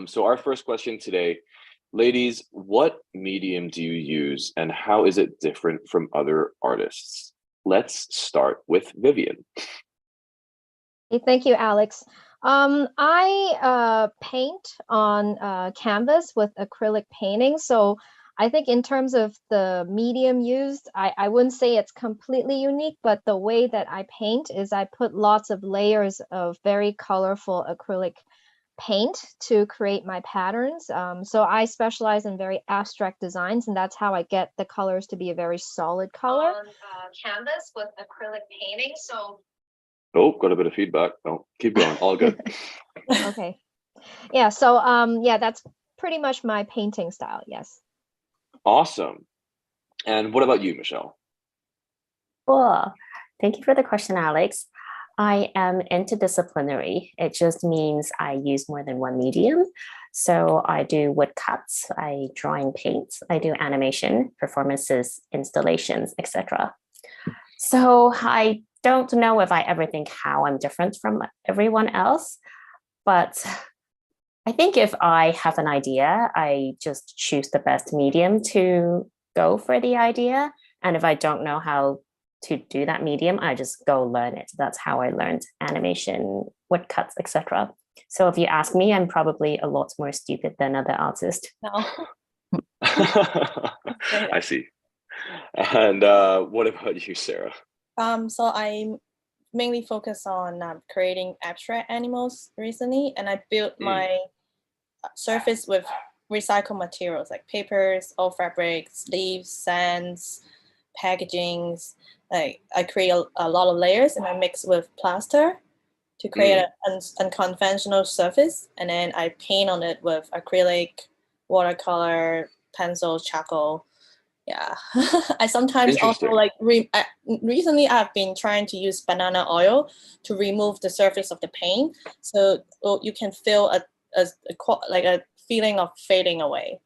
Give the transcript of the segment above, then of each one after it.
So our first question today, ladies, what medium do you use and how is it different from other artists? Let's start with Vivian. Hey, thank you, Alex. I paint on canvas with acrylic painting. So I think in terms of the medium used, I wouldn't say it's completely unique, but the way that I paint is I put lots of layers of very colorful acrylic paint to create my patterns. So I specialize in very abstract designs, and that's how I get the colors to be a very solid color. On canvas with acrylic painting. So Oh, got a bit of feedback. Oh, keep going. All good. okay. Yeah, so yeah, that's pretty much my painting style. Yes. Awesome. And what about you, Michelle? Cool. Thank you for the question, Alex. I am interdisciplinary. It just means I use more than one medium. So I do woodcuts, I drawing paint, I do animation, performances, installations, etc. So I don't know if I ever think how I'm different from everyone else, but I think if I have an idea, I just choose the best medium to go for the idea. And if I don't know how to do that medium, I just go learn it. That's how I learned animation, woodcuts, etc. So if you ask me, I'm probably a lot more stupid than other artists. No. I see. And what about you, Sarah? So I mainly focus on creating abstract animals recently, and I built my surface with recycled materials like papers, old fabrics, leaves, sands, packagings. Like I create a lot of layers and I mix with plaster to create an unconventional surface, and then I paint on it with acrylic, watercolor, pencil, charcoal. Yeah. I sometimes also like recently I've been trying to use banana oil to remove the surface of the paint, so you can feel a feeling of fading away.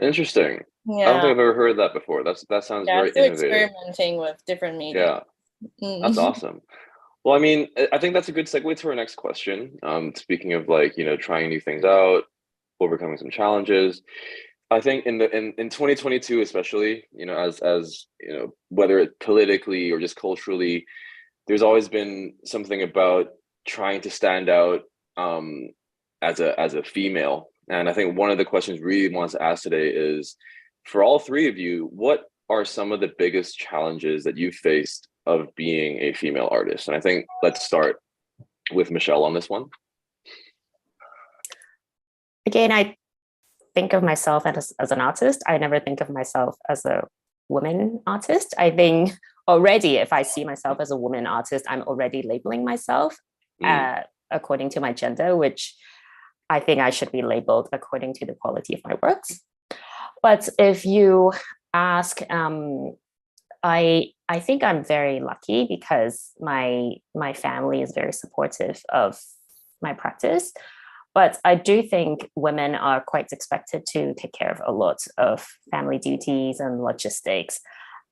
Interesting. Yeah. I don't think I've ever heard that before. That sounds very still innovative. Experimenting with different media. Yeah, that's awesome. Well, I mean, I think that's a good segue to our next question. Speaking of trying new things out, overcoming some challenges. I think in 2022, especially, as whether it politically or just culturally, there's always been something about trying to stand out as a female. And I think one of the questions we really wants to ask today is, for all three of you, what are some of the biggest challenges that you faced of being a female artist? And I think let's start with Michelle on this one. Again, I think of myself as an artist. I never think of myself as a woman artist. I think already if I see myself as a woman artist, I'm already labeling myself according to my gender, which I think I should be labeled according to the quality of my works. But if you ask, I think I'm very lucky because my family is very supportive of my practice. But I do think women are quite expected to take care of a lot of family duties and logistics.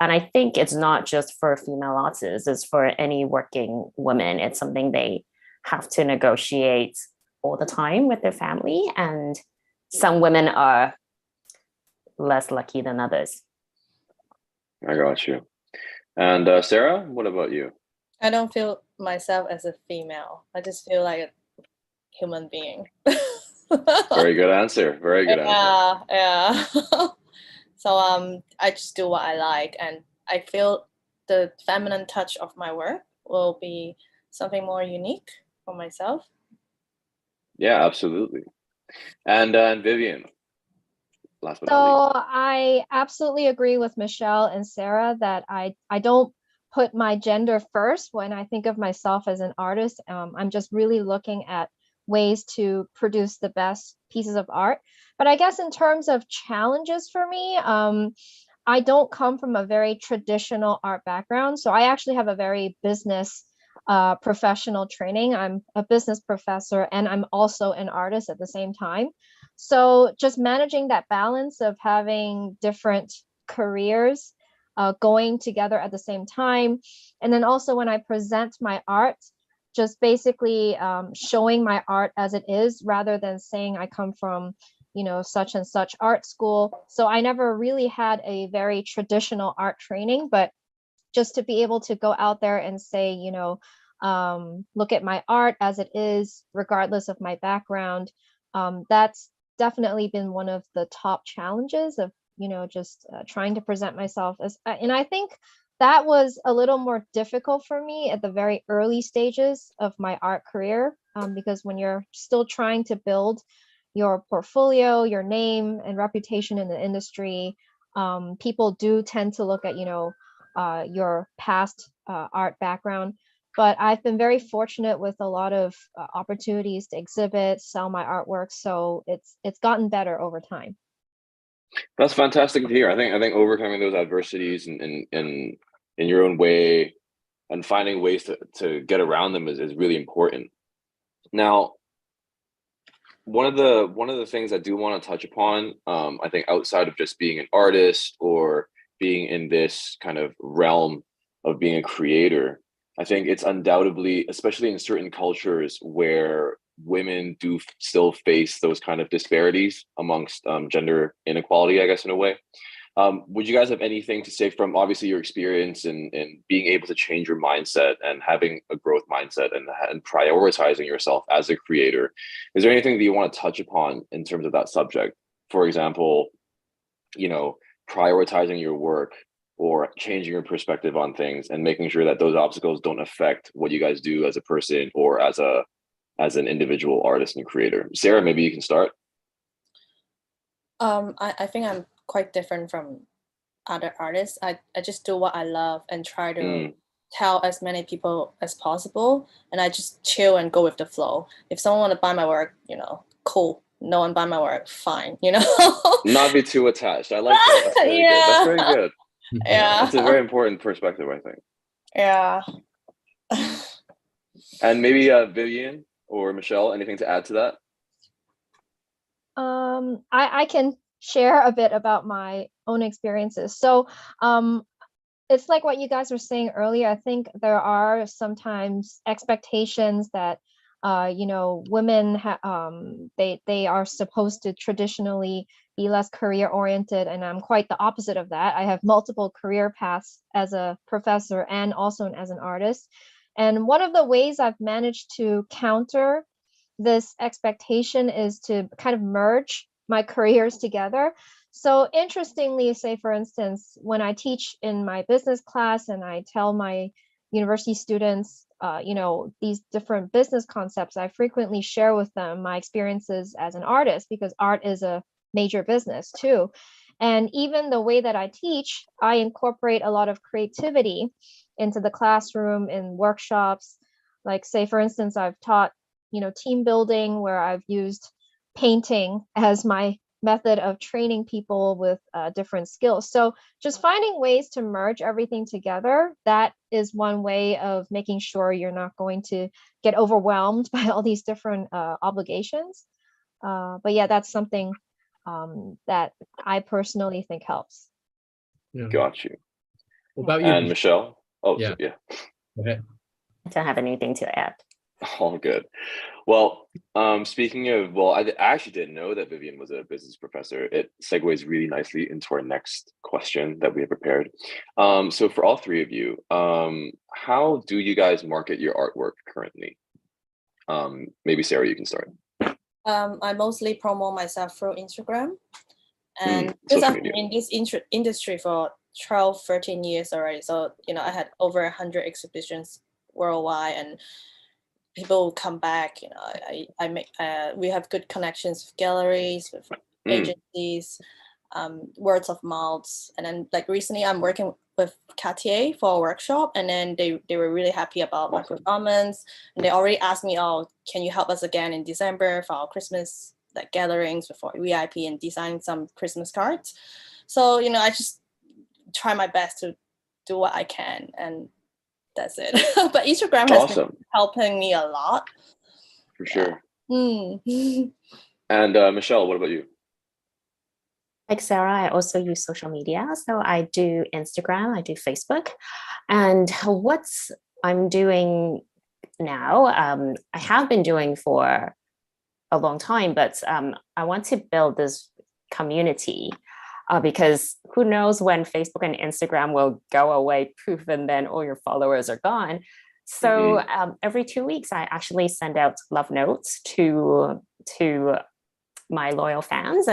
And I think it's not just for female artists, it's for any working woman. It's something they have to negotiate all the time with their family. And some women are less lucky than others. I got you. And Sarah, what about you? I don't feel myself as a female. I just feel like a human being. Very good answer. Very good answer. Yeah. So I just do what I like, and I feel the feminine touch of my work will be something more unique for myself. Yeah, absolutely. And Vivian, last but So not least. I absolutely agree with Michelle and Sarah that I don't put my gender first when I think of myself as an artist. I'm just really looking at ways to produce the best pieces of art. But I guess in terms of challenges for me, I don't come from a very traditional art background. So I actually have a very business professional training. I'm a business professor and I'm also an artist at the same time. So just managing that balance of having different careers going together at the same time. And then also when I present my art, just basically showing my art as it is, rather than saying I come from, you know, such and such art school. So I never really had a very traditional art training, but just to be able to go out there and say, you know, look at my art as it is, regardless of my background. That's definitely been one of the top challenges of, you know, just trying to present myself as, and I think that was a little more difficult for me at the very early stages of my art career, because when you're still trying to build your portfolio, your name and reputation in the industry, people do tend to look at, you know, your past art background. But I've been very fortunate with a lot of opportunities to exhibit, sell my artwork. So it's gotten better over time. That's fantastic to hear. I think overcoming those adversities in your own way and finding ways to get around them is really important. Now, one of the things I do want to touch upon, I think outside of just being an artist or being in this kind of realm of being a creator, I think it's undoubtedly, especially in certain cultures where women do still face those kind of disparities amongst gender inequality, I guess, in a way. Would you guys have anything to say from obviously your experience in being able to change your mindset and having a growth mindset and prioritizing yourself as a creator? Is there anything that you want to touch upon in terms of that subject? For example, you know, prioritizing your work or changing your perspective on things and making sure that those obstacles don't affect what you guys do as a person or as an individual artist and creator. Sarah, maybe you can start. I think I'm quite different from other artists. I just do what I love and try to tell as many people as possible. And I just chill and go with the flow. If someone want to buy my work, you know, cool. No one buy my work, fine, you know. Not be too attached. I like that. That's really good. That's very good. Yeah. That's a very important perspective, I think. Yeah. And maybe Vivian or Michelle, anything to add to that? I can share a bit about my own experiences. So it's like what you guys were saying earlier. I think there are sometimes expectations that you know, women they are supposed to traditionally be less career oriented, and I'm quite the opposite of that. I have multiple career paths as a professor and also as an artist. And one of the ways I've managed to counter this expectation is to kind of merge my careers together. So interestingly, say for instance, when I teach in my business class and I tell my university students, you know, these different business concepts, I frequently share with them my experiences as an artist, because art is a major business too. And even the way that I teach, I incorporate a lot of creativity into the classroom in workshops. Like say, for instance, I've taught, you know, team building, where I've used painting as my method of training people with different skills. So just finding ways to merge everything together, that is one way of making sure you're not going to get overwhelmed by all these different obligations. But yeah, that's something that I personally think helps. Yeah. Got you. What about you? And Michelle? Oh, Yeah. yeah. Go ahead. I don't have anything to add. All good. Well, speaking of, well, I actually didn't know that Vivian was a business professor. It segues really nicely into our next question that we have prepared. So for all three of you, how do you guys market your artwork currently? Maybe Sarah, you can start. I mostly promote myself through Instagram. And because I've been in this industry for 12, 13 years already. So, you know, I had over 100 exhibitions worldwide, and people will come back. You know, I make we have good connections with galleries, with agencies, words of mouths. And then like recently I'm working with Cartier for a workshop, and then they were really happy about my performance, and they already asked me, oh, can you help us again in December for our Christmas like gatherings before VIP and design some Christmas cards. So, you know, I just try my best to do what I can, and that's it. But Instagram has been helping me a lot. For sure. And Michelle, what about you? Like Sarah, I also use social media. So I do Instagram, I do Facebook. And what I'm doing now. I have been doing for a long time, but I want to build this community because who knows when Facebook and Instagram will go away, poof, and then all your followers are gone. So every 2 weeks, I actually send out love notes to my loyal fans,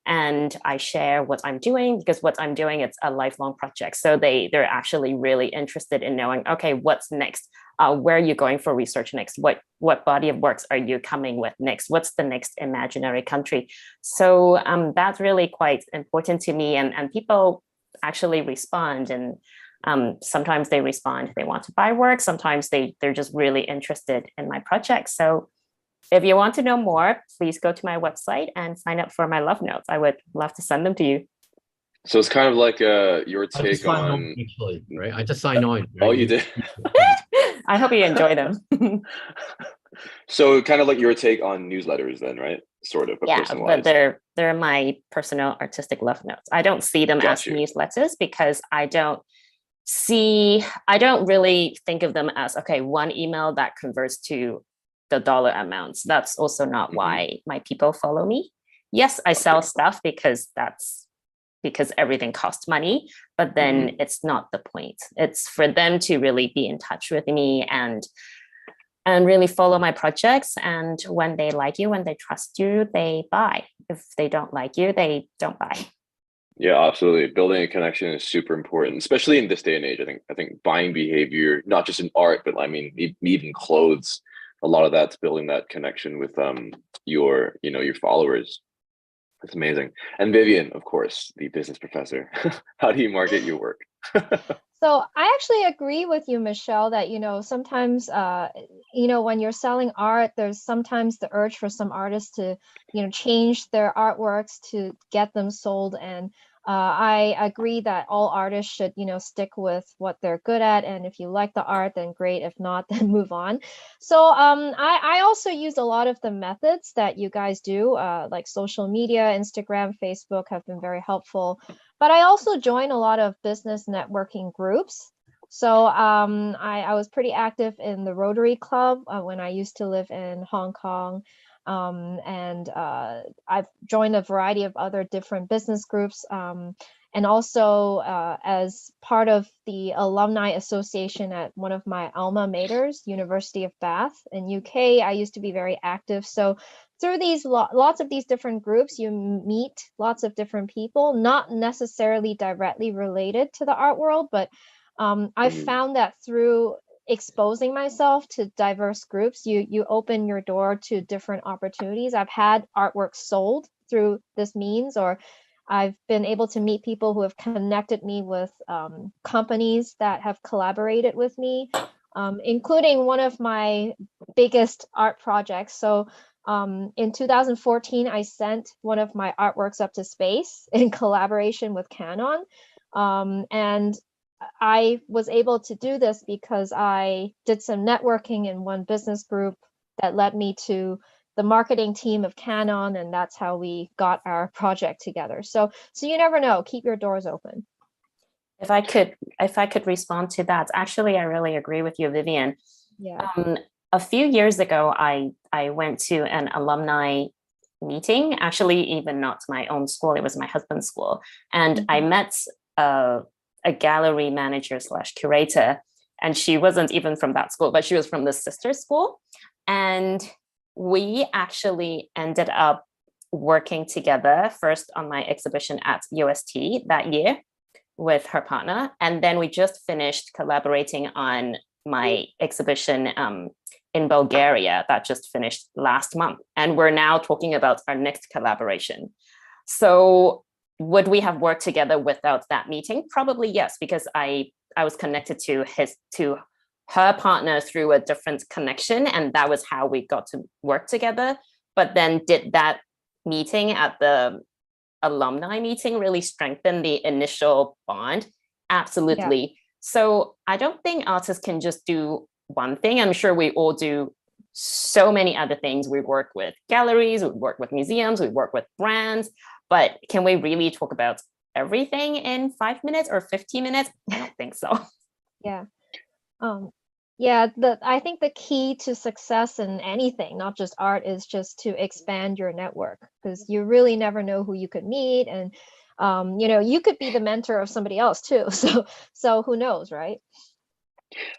and I share what I'm doing, because what I'm doing, it's a lifelong project. So they're actually really interested in knowing, okay, what's next? Where are you going for research next? What body of works are you coming with next? What's the next imaginary country? So that's really quite important to me, and people actually respond, and sometimes they respond, they want to buy work. Sometimes they're just really interested in my project. So if you want to know more, please go to my website and sign up for my love notes. I would love to send them to you. So it's kind of like your I just take signed on. actually, right? I just signed on. Right? Oh, you did. I hope you enjoy them. So kind of like your take on newsletters, then, right? Sort of, but Yeah, personalized. but they're my personal artistic love notes. I don't see them as newsletters because I don't really think of them as, okay, one email that converts to the dollar amounts. That's also not why my people follow me. Yes, I sell stuff because everything costs money, but then it's not the point. It's for them to really be in touch with me and really follow my projects. And when they like you, when they trust you, they buy. If they don't like you, they don't buy. Yeah, absolutely. Building a connection is super important, especially in this day and age. I think buying behavior, not just in art, but I mean, even clothes, a lot of that's building that connection with your followers. It's amazing. And Vivian, of course, the business professor. How do you market your work? So I actually agree with you, Michelle, that, sometimes, when you're selling art, there's sometimes the urge for some artists to, change their artworks to get them sold. And I agree that all artists should, stick with what they're good at. And if you like the art, then great. If not, then move on. So I also use a lot of the methods that you guys do, like social media, Instagram, Facebook have been very helpful. But I also join a lot of business networking groups. So I was pretty active in the Rotary Club when I used to live in Hong Kong. And I've joined a variety of other different business groups. And also as part of the alumni association at one of my alma maters, University of Bath in UK, I used to be very active. So through these lots of these different groups, you meet lots of different people, not necessarily directly related to the art world, but I found that through exposing myself to diverse groups, you open your door to different opportunities. I've had artwork sold through this means, or I've been able to meet people who have connected me with companies that have collaborated with me, including one of my biggest art projects. So in 2014, I sent one of my artworks up to space in collaboration with Canon. And I was able to do this because I did some networking in one business group that led me to the marketing team of Canon, and that's how we got our project together. So you never know, keep your doors open. If I could respond to that, actually, I really agree with you, Vivian. Yeah. A few years ago, I went to an alumni meeting, actually, even not my own school, it was my husband's school. And I met a gallery manager / curator, and she wasn't even from that school, but she was from the sister school. And we actually ended up working together first on my exhibition at UST that year with her partner. And then we just finished collaborating on my exhibition in Bulgaria that just finished last month. And we're now talking about our next collaboration. So would we have worked together without that meeting? Probably yes, because I was connected to her partner through a different connection, and that was how we got to work together. But then did that meeting at the alumni meeting really strengthen the initial bond? Absolutely. Yeah. So I don't think artists can just do one thing. I'm sure we all do so many other things. We work with galleries, we work with museums, we work with brands, but can we really talk about everything in 5 minutes or 15 minutes? I don't think so. Yeah. Yeah, I think the key to success in anything, not just art, is just to expand your network, because you really never know who you could meet, and you could be the mentor of somebody else too. So who knows, right?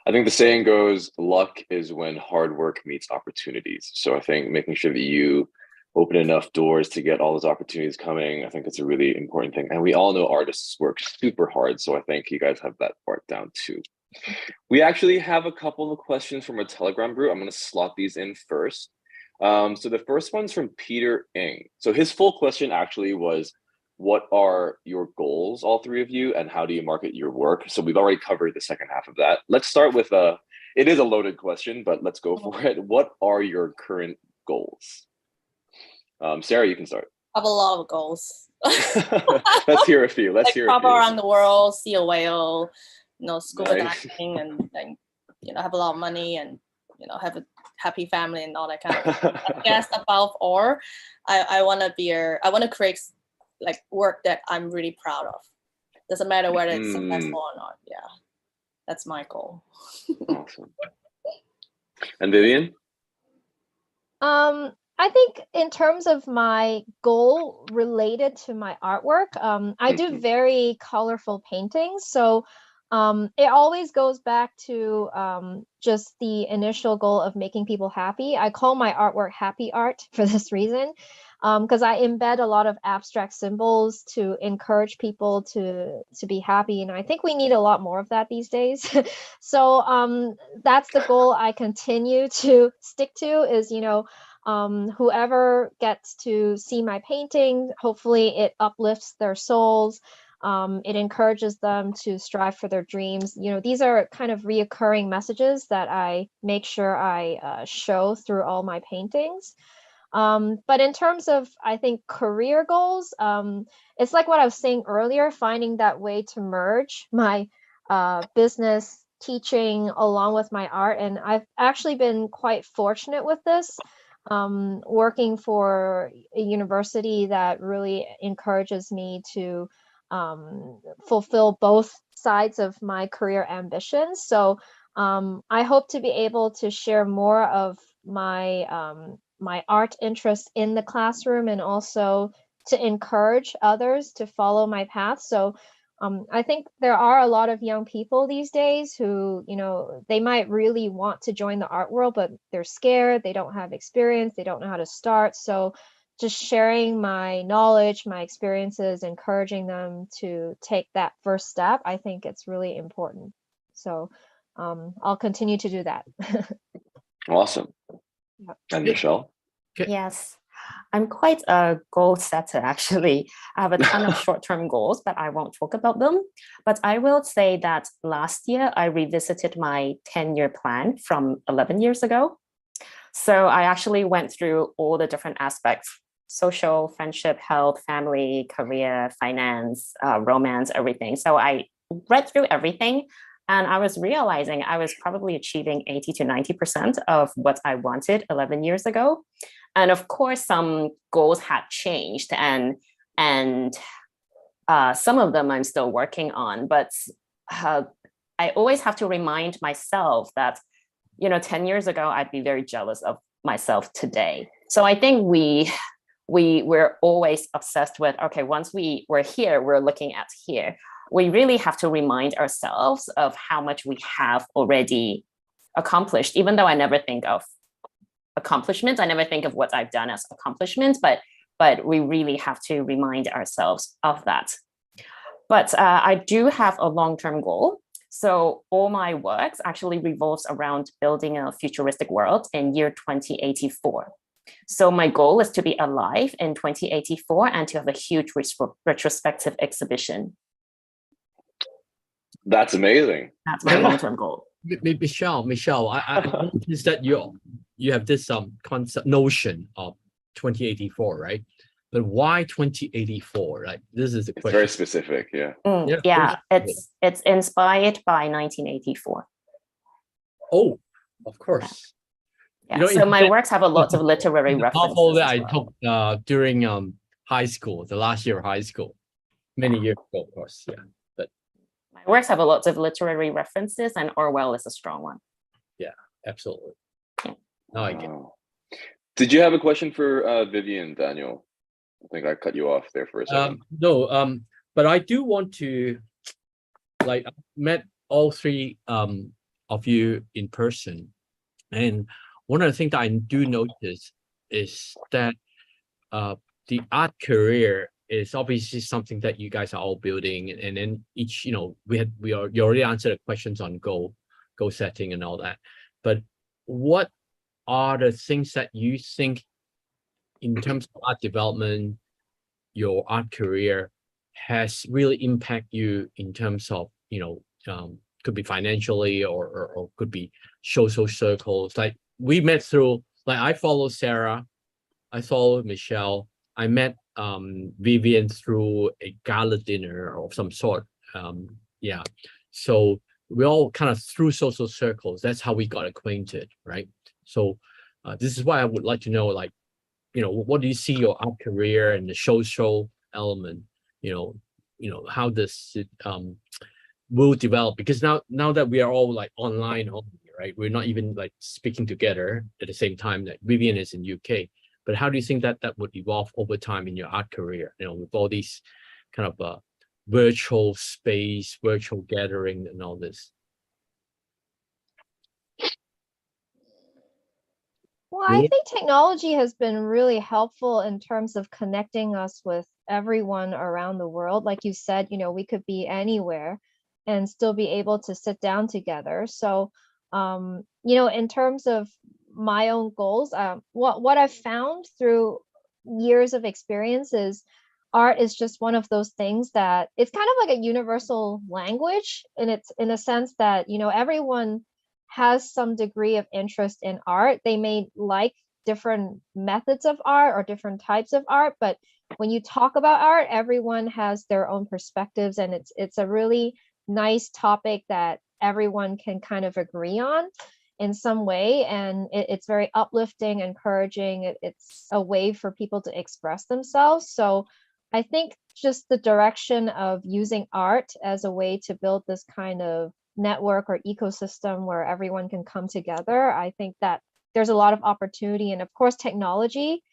I think the saying goes, luck is when hard work meets opportunities. So I think making sure that you open enough doors to get all those opportunities coming, I think it's a really important thing. And we all know artists work super hard. So I think you guys have that part down too. We actually have a couple of questions from a Telegram group. I'm going to slot these in first. So the first one's from Peter Ng. So his full question actually was, what are your goals, all three of you, and how do you market your work? So we've already covered the second half of that. Let's start with it is a loaded question, but let's go for it. What are your current goals? Sarah, you can start. I have a lot of goals. Let's hear a few. Let's hear a travel few. around the world, see a whale, scuba Nice. diving, and then have a lot of money, and have a happy family and all that kind of thing. I guess above all, I want to create like work that I'm really proud of. Doesn't matter whether it's successful or not. Yeah, that's my goal. Awesome. And Vivian? I think in terms of my goal related to my artwork, I do very colorful paintings. So it always goes back to just the initial goal of making people happy. I call my artwork happy art for this reason, because I embed a lot of abstract symbols to encourage people to be happy. And I think we need a lot more of that these days. So that's the goal I continue to stick to is, whoever gets to see my painting, hopefully it uplifts their souls. It encourages them to strive for their dreams. These are kind of reoccurring messages that I make sure I show through all my paintings. But in terms of, I think, career goals, it's like what I was saying earlier, finding that way to merge my business teaching along with my art. And I've actually been quite fortunate with this. Working for a university that really encourages me to fulfill both sides of my career ambitions. So I hope to be able to share more of my my art interest in the classroom, and also to encourage others to follow my path. So I think there are a lot of young people these days who, they might really want to join the art world, but they're scared, they don't have experience, they don't know how to start. So just sharing my knowledge, my experiences, encouraging them to take that first step, I think it's really important. So I'll continue to do that. Awesome. Yep. And Michelle? Yes, I'm quite a goal setter, actually. I have a ton of short-term goals, but I won't talk about them. But I will say that last year, I revisited my 10-year plan from 11 years ago. So I actually went through all the different aspects: social, friendship, health, family, career, finance, romance, everything. So I read through everything, and I was realizing I was probably achieving 80 to 90% of what I wanted 11 years ago. And of course, some goals had changed, and some of them I'm still working on. But I always have to remind myself that, 10 years ago, I'd be very jealous of myself today. So I think we're always obsessed with, okay, once we're here, we're looking at here. We really have to remind ourselves of how much we have already accomplished, even though I never think of accomplishments. I never think of what I've done as accomplishments, but we really have to remind ourselves of that. But I do have a long-term goal. So all my works actually revolves around building a futuristic world in year 2084. So my goal is to be alive in 2084 and to have a huge retrospective exhibition. That's amazing. That's my long-term goal. Michelle, I noticed that you have this concept notion of 2084, right? But why 2084? Like, this is the question. It's very specific, yeah. Yeah, it's inspired by 1984. Oh, of course. Yeah, so my works have a lot of literary the references. novel that I took during high school, the last year of high school, many years ago, of course. Yeah, but my works have a lot of literary references, and Orwell is a strong one. Absolutely. Yeah. Now I get it. Wow. Did you have a question for Vivian, Daniel? I think I cut you off there for a second. No, but I do want to, like, I met all three of you in person, and one of the things that I do notice is that the art career is obviously something that you guys are all building, and then each, you already answered the questions on goal setting and all that, but what are the things that you think in terms of art development, your art career has really impact you in terms of, could be financially or could be social circles. Like we met through, like I follow Sarah, I follow Michelle, I met Vivian through a gala dinner of some sort. Yeah, so we all kind of through social circles. That's how we got acquainted, right? So this is why I would like to know, like, what do you see your art career and the social element? How does it will develop? Because now that we are all like online only, right? We're not even like speaking together at the same time. That Vivian is in UK, but how do you think that would evolve over time in your art career? With all these kind of virtual space, virtual gathering, and all this. Well, I think technology has been really helpful in terms of connecting us with everyone around the world. Like you said, we could be anywhere and still be able to sit down together. So, in terms of my own goals, what I've found through years of experience is art is just one of those things that it's kind of like a universal language, and it's in a sense that, everyone has some degree of interest in art. They may like different methods of art or different types of art, but when you talk about art, everyone has their own perspectives, and it's a really nice topic that everyone can kind of agree on in some way, and it's very uplifting, encouraging. It's a way for people to express themselves. So I think just the direction of using art as a way to build this kind of network or ecosystem where everyone can come together, I think that there's a lot of opportunity. And of course, technology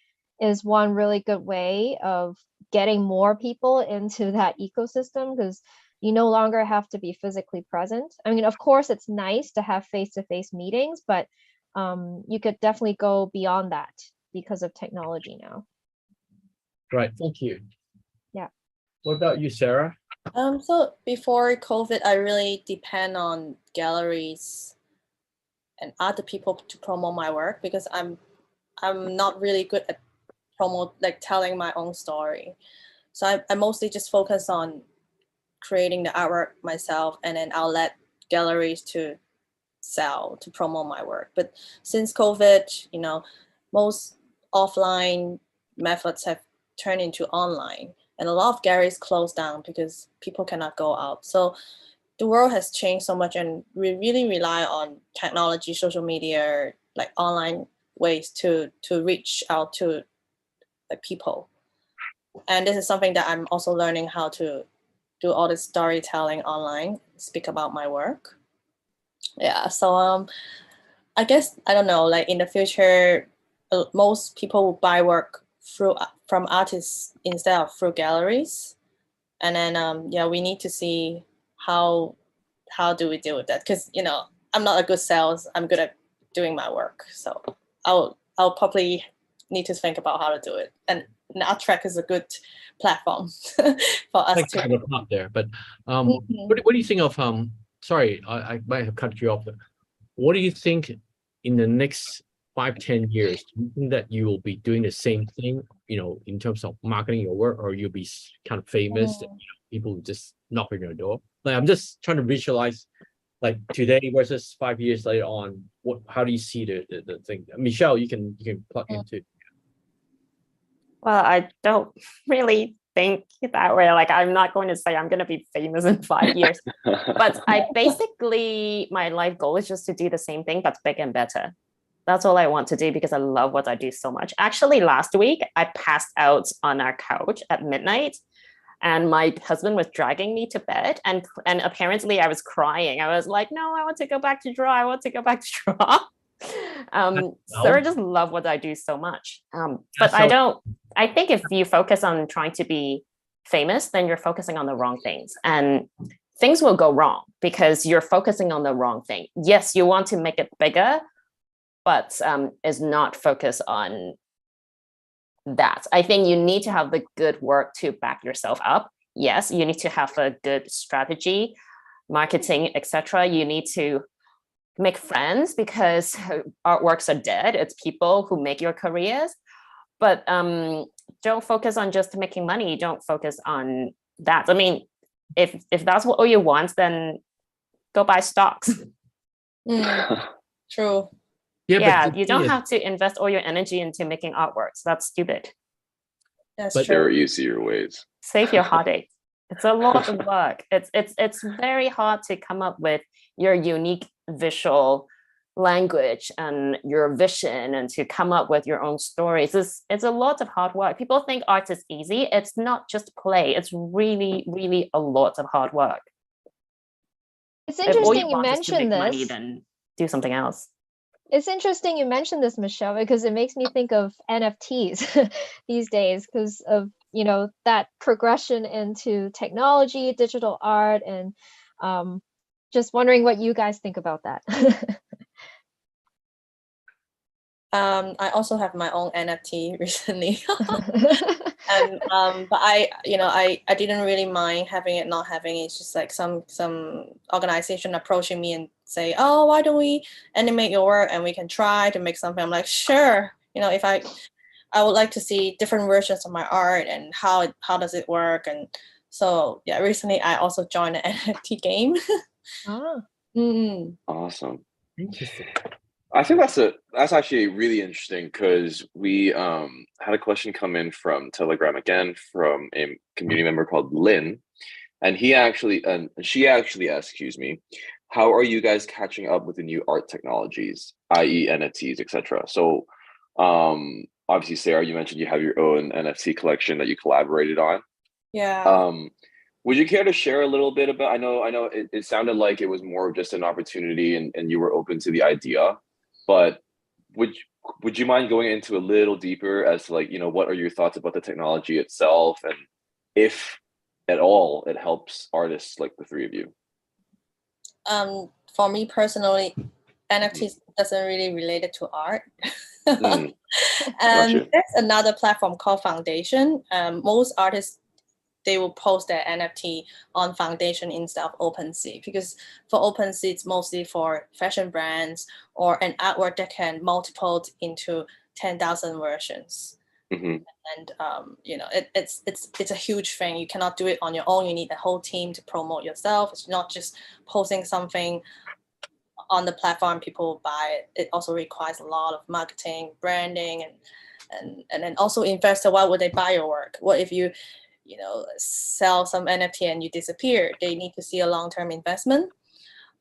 is one really good way of getting more people into that ecosystem, because you no longer have to be physically present. I mean, of course, it's nice to have face-to-face meetings, but you could definitely go beyond that because of technology now. Right, thank you. Yeah. What about you, Sarah? So before COVID, I really depend on galleries and other people to promote my work, because I'm not really good at telling my own story. So I mostly just focus on creating the artwork myself, and then I'll let galleries to promote my work. But since COVID, most offline methods have turned into online, and a lot of galleries closed down because people cannot go out. So the world has changed so much, and we really rely on technology, social media, like online ways to reach out to people. And this is something that I'm also learning, how to do all this storytelling online, speak about my work. Yeah, so I guess, I don't know, like in the future, most people will buy work from artists instead of through galleries. And then yeah, we need to see how do we deal with that, because I'm not a good sales, I'm good at doing my work. So I'll probably need to think about how to do it. And ARTRACX is a good platform for us Thanks to. for the part there, but what do you think of sorry, I might have cut you off. What do you think in the next 5-10 years? Do you think that you will be doing the same thing, in terms of marketing your work, or you'll be kind of famous and people will just knock on your door? Like, I'm just trying to visualize, like, today versus 5 years later on. How do you see the thing? Michelle, you can plug into. Well, I don't really think that way. Like, I'm not going to say I'm going to be famous in 5 years, but my life goal is just to do the same thing, but bigger and better. That's all I want to do, because I love what I do so much. Actually, last week, I passed out on our couch at midnight. and my husband was dragging me to bed, and apparently I was crying. I was like, no, I want to go back to draw. I want to go back to draw. So I just love what I do so much. But I think if you focus on trying to be famous, then you're focusing on the wrong things, and things will go wrong because you're focusing on the wrong thing. Yes, you want to make it bigger, but is not focused on that. I think you need to have the good work to back yourself up. Yes, you need to have a good strategy, marketing, etc. You need to make friends because artworks are dead. It's people who make your careers. But don't focus on just making money. Don't focus on that. I mean, if that's what all you want, then go buy stocks. True. Yeah, you don't have to invest all your energy into making artworks. That's stupid. That's But true. there are easier ways. Save your heartache. It's a lot of work. It's very hard to come up with your unique visual language and your vision, and to come up with your own stories. It's a lot of hard work. People think art is easy. It's not just play. It's really, really a lot of hard work. It's interesting you mentioned this. Money, then do something else. It's interesting you mentioned this, Michelle, because it makes me think of NFTs these days, because of, you know, that progression into technology, digital art, and just wondering what you guys think about that. I also have my own NFT recently. But I didn't really mind having it, not having it. It's just like some organization approaching me and say, oh, why don't we animate your work and we can try to make something. I'm like, sure. You know, if I would like to see different versions of my art and how does it work. And so yeah, recently I also joined an NFT game. Awesome. Interesting. I think that's actually really interesting, because we had a question come in from Telegram again from a community member called Lynn, and she actually asked, how are you guys catching up with the new art technologies, i.e. NFTs, etc.? So obviously, Sarah, you mentioned you have your own NFT collection that you collaborated on. Yeah. Would you care to share a little bit about, I know it sounded like it was more of just an opportunity and you were open to the idea, but would you mind going into a little deeper as to, like, you know, what are your thoughts about the technology itself, and if at all it helps artists like the three of you? For me personally, NFTs doesn't really relate it to art. And Gotcha. there's another platform called Foundation. Most artists, they will post their NFT on Foundation instead of OpenSea, because for OpenSea, it's mostly for fashion brands or an artwork that can multiple into 10,000 versions. And you know, it's a huge thing. You cannot do it on your own. You need a whole team to promote yourself. It's not just posting something on the platform, people buy it. It also requires a lot of marketing, branding, and then also investor. Why would they buy your work? What if you sell some NFT and you disappear? They need to see a long-term investment.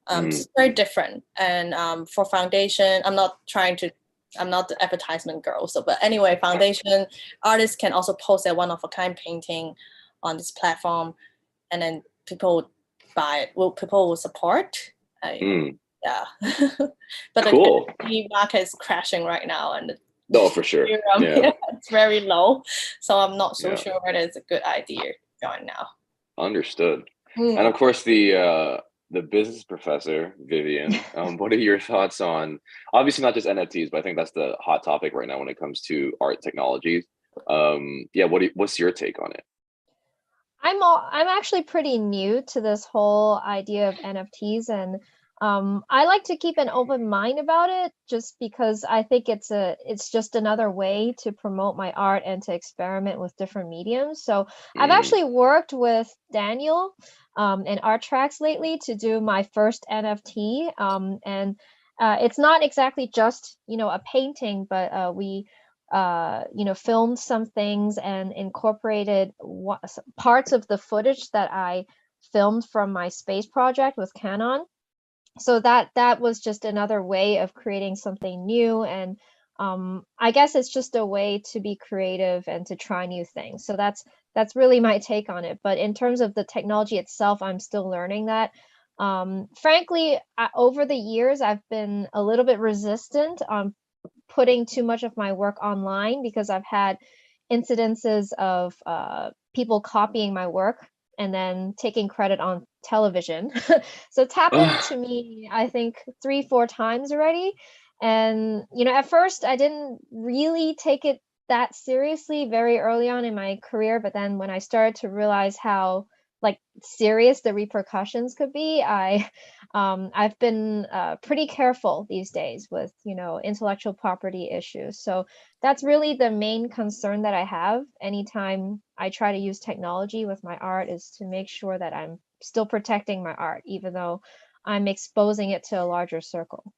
It's very different. And for Foundation, I'm not the advertisement girl. So, but anyway, Foundation artists can also post their one-of-a-kind painting on this platform, and then people buy it. People will support. Yeah. But Cool. The market is crashing right now, and for sure. It's very low. So I'm not so sure whether it's a good idea going now. Understood. And of course, the business professor, Vivian, what are your thoughts on, obviously not just NFTs, but I think that's the hot topic right now when it comes to art technologies. What's your take on it? I'm actually pretty new to this whole idea of NFTs, and I like to keep an open mind about it, just because I think it's just another way to promote my art and to experiment with different mediums. So I've actually worked with Daniel and ARTRACX lately to do my first NFT, and it's not exactly just a painting, but we filmed some things and incorporated parts of the footage that I filmed from my space project with Canon. So that was just another way of creating something new and I guess it's just a way to be creative and to try new things. So that's really my take on it. But in terms of the technology itself, I'm still learning that. Frankly, over the years, I've been a little bit resistant on putting too much of my work online because I've had incidences of people copying my work and then taking credit on television. So it's happened to me, I think, 3-4 times already. And, you know, at first I didn't really take it that seriously very early on in my career, but then when I started to realize how like serious the repercussions could be, I've been pretty careful these days with, you know, intellectual property issues. So that's really the main concern that I have anytime I try to use technology with my art, is to make sure that I'm still protecting my art, even though I'm exposing it to a larger circle.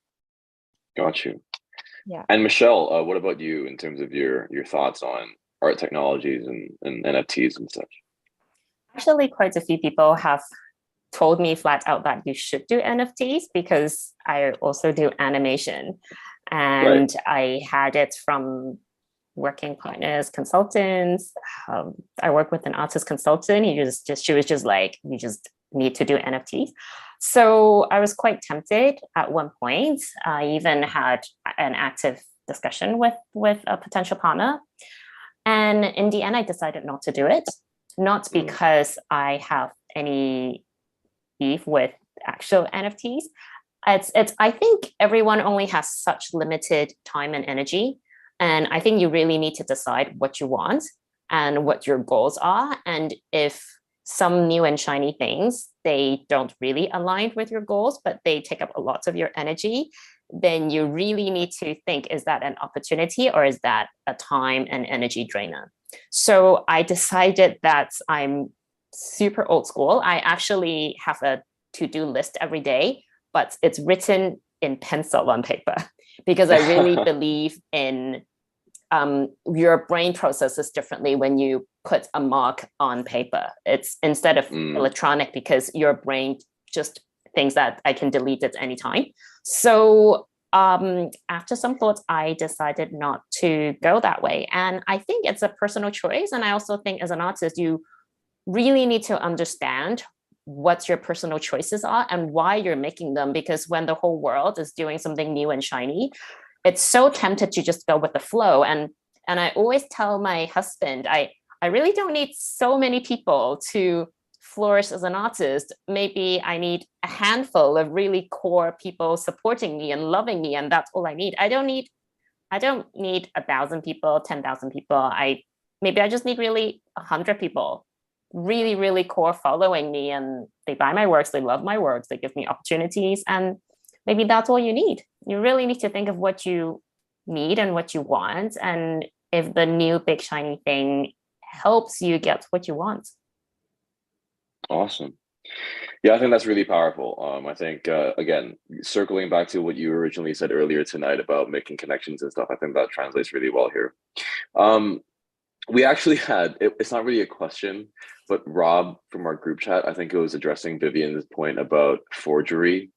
Got you. Yeah. And Michelle, what about you in terms of your thoughts on art technologies and NFTs and such? Actually, quite a few people have told me flat out that you should do NFTs because I also do animation. And I had it from working partners, consultants. I work with an artist consultant. She was just like, you just need to do NFTs. So I was quite tempted at one point. I even had an active discussion with a potential partner. And in the end, I decided not to do it. Not because I have any beef with actual NFTs. I think everyone only has such limited time and energy. And I think you really need to decide what you want and what your goals are. And if some new and shiny things, they don't really align with your goals, but they take up a lot of your energy, then you really need to think, is that an opportunity or is that a time and energy drainer? So I decided that I'm super old school. I actually have a to-do list every day, but it's written in pencil on paper because I really believe in your brain processes differently when you put a mark on paper. It's instead of electronic, because your brain just thinks that I can delete it anytime. So after some thoughts, I decided not to go that way. And I think it's a personal choice. And I also think as an artist, you really need to understand what your personal choices are and why you're making them. Because when the whole world is doing something new and shiny, it's so tempted to just go with the flow. And I always tell my husband, I really don't need so many people to flourish as an artist. Maybe I need a handful of really core people supporting me and loving me, and that's all I need. I don't need 1,000 people, 10,000 people. Maybe I just need really 100 people, really, really core following me, and they buy my works, they love my works, they give me opportunities, and maybe that's all you need. You really need to think of what you need and what you want, and if the new big shiny thing helps you get what you want. Awesome. Yeah, I think that's really powerful. I think, again, circling back to what you originally said earlier tonight about making connections and stuff, I think that translates really well here. We actually had, it's not really a question, but Rob from our group chat, I think it was addressing Vivian's point about forgery.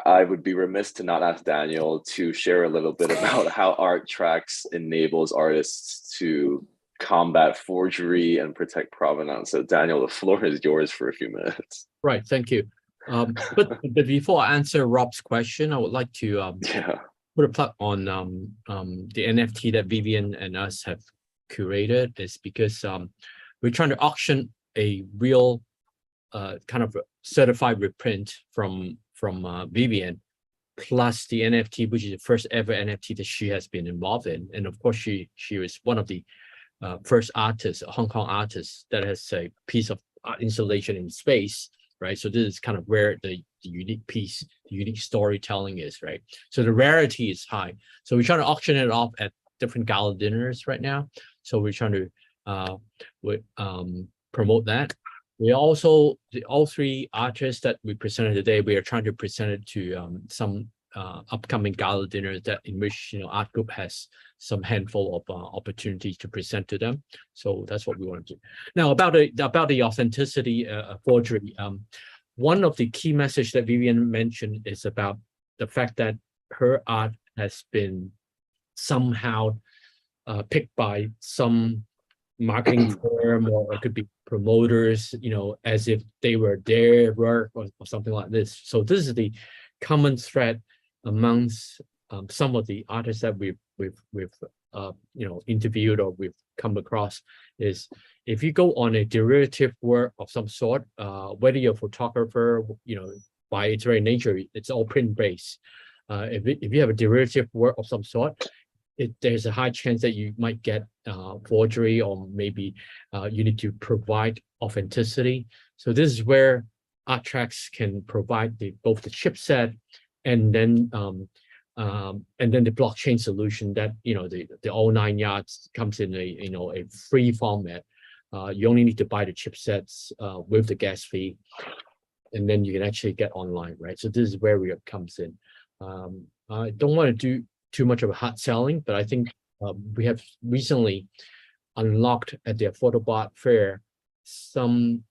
I would be remiss to not ask Daniel to share a little bit about how ARTRACX enables artists to combat forgery and protect provenance. So Daniel, the floor is yours for a few minutes. Right, thank you. But before I answer Rob's question, I would like to put a plug on the NFT that Vivian and us have curated. Is because we're trying to auction a real kind of certified reprint from Vivian, plus the NFT, which is the first ever NFT that she has been involved in. And of course, she was one of the first artists, Hong Kong artists, that has a piece of art installation in space, right? So this is kind of where the unique piece, the unique storytelling is, right? So the rarity is high. So we're trying to auction it off at different gala dinners right now. So we're trying to promote that. We also, all three artists that we presented today, we are trying to present it to some upcoming gala dinners that in which, you know, art group has some handful of opportunities to present to them. So that's what we want to do. Now about the authenticity forgery. One of the key message that Vivian mentioned is about the fact that her art has been somehow picked by some marketing firm, or it could be promoters, as if they were their work or something like this. So this is the common thread amongst some of the artists that we've interviewed or we've come across, is if you go on a derivative work of some sort, whether you're a photographer, by its very nature, it's all print based. If you have a derivative work of some sort, there's a high chance that you might get forgery, or maybe you need to provide authenticity. So this is where ARTRACX can provide both the chipset and then the blockchain solution that the all 9 yards comes in a free format. You only need to buy the chipsets with the gas fee, and then you can actually get online, right? So this is where it comes in. I don't want to do too much of a hard selling, but I think we have recently unlocked at the Photobot Fair some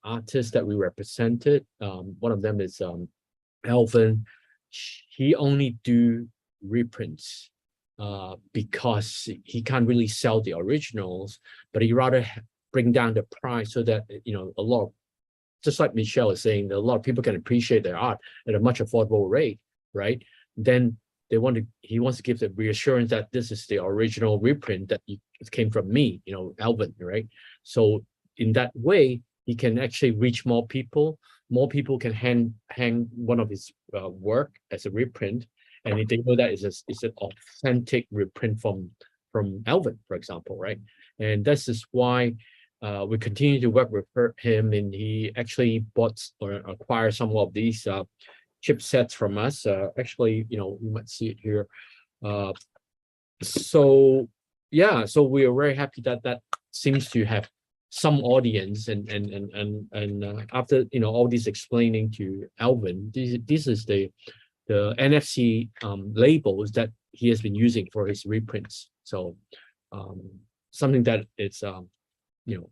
artists that we represented. One of them is Alvin. He only do reprints because he can't really sell the originals, but he rather bring down the price so that a lot of, just like Michelle is saying, that a lot of people can appreciate their art at a much affordable rate, right? Then he wants to give the reassurance that this is the original reprint that it came from me, Alvin, right? So in that way, he can actually reach more people. More people can hang one of his work as a reprint, and they know that it's an authentic reprint from Alvin, for example, right? And this is why we continue to work with him, and he actually bought or acquired some of these chipsets from us. Actually, you might see it here. So yeah, so we are very happy that seems to have some audience, and after all this explaining to Alvin, this is the NFC labels that he has been using for his reprints. So something that is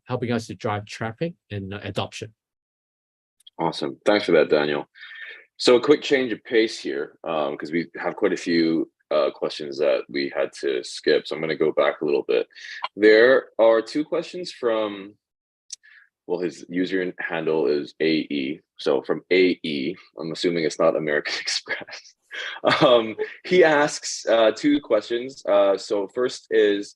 helping us to drive traffic and adoption. Awesome, thanks for that, Daniel. So a quick change of pace here, because we have quite a few questions that we had to skip. So I'm going to go back a little bit. There are 2 questions from, well, his user handle is AE. So from AE, I'm assuming it's not American Express. He asks 2 questions. So first is,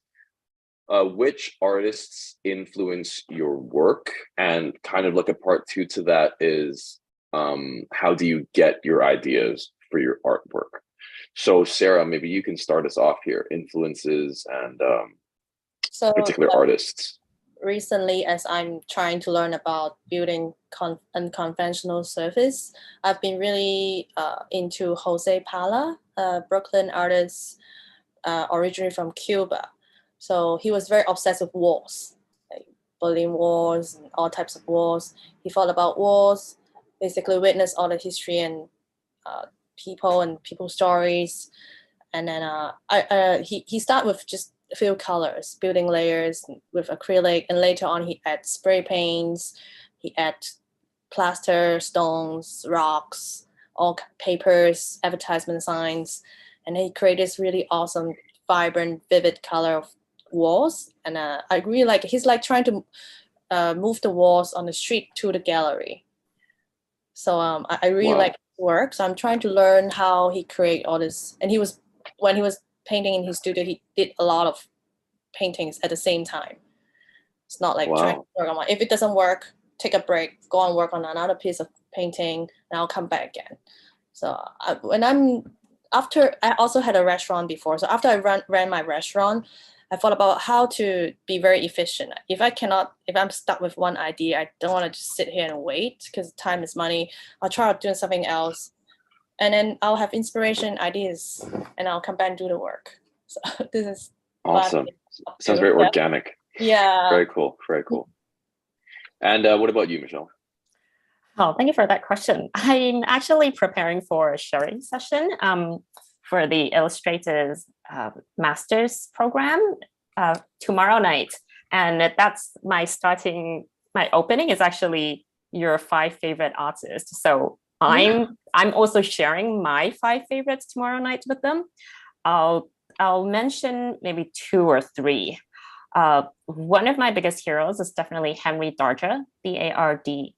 which artists influence your work? And kind of like a part 2 to that is, how do you get your ideas for your artwork? So Sarah, maybe you can start us off here, influences and particular artists. Recently, as I'm trying to learn about building unconventional surface, I've been really into Jose Pala, a Brooklyn artist originally from Cuba. So he was very obsessed with walls, like Berlin walls and all types of walls. He thought about walls, basically witnessed all the history and people stories. And then he started with just a few colors, building layers with acrylic, and later on he added spray paints, he added plaster, stones, rocks, all papers, advertisement signs, and he created this really awesome, vibrant, vivid color of walls. And I really like, he's like trying to move the walls on the street to the gallery. So I really like his work. So I'm trying to learn how he create all this. And when he was painting in his studio, he did a lot of paintings at the same time. It's not like trying to work on one. If it doesn't work, take a break, go and work on another piece of painting, and I'll come back again. So I also had a restaurant before. So after I ran my restaurant, I thought about how to be very efficient. If I'm stuck with one idea, I don't want to just sit here and wait, because time is money. I'll try out doing something else, and then I'll have inspiration, ideas, and I'll come back and do the work. So this is awesome. Sounds very organic. Yeah. Very cool. Very cool. And what about you, Michelle? Oh, thank you for that question. I'm actually preparing for a sharing session for the Illustrators Master's program tomorrow night. And that's my opening is actually your 5 favorite artists. So I'm also sharing my 5 favorites tomorrow night with them. I'll I'll mention maybe 2 or 3. One of my biggest heroes is definitely Henry Darger, Darger.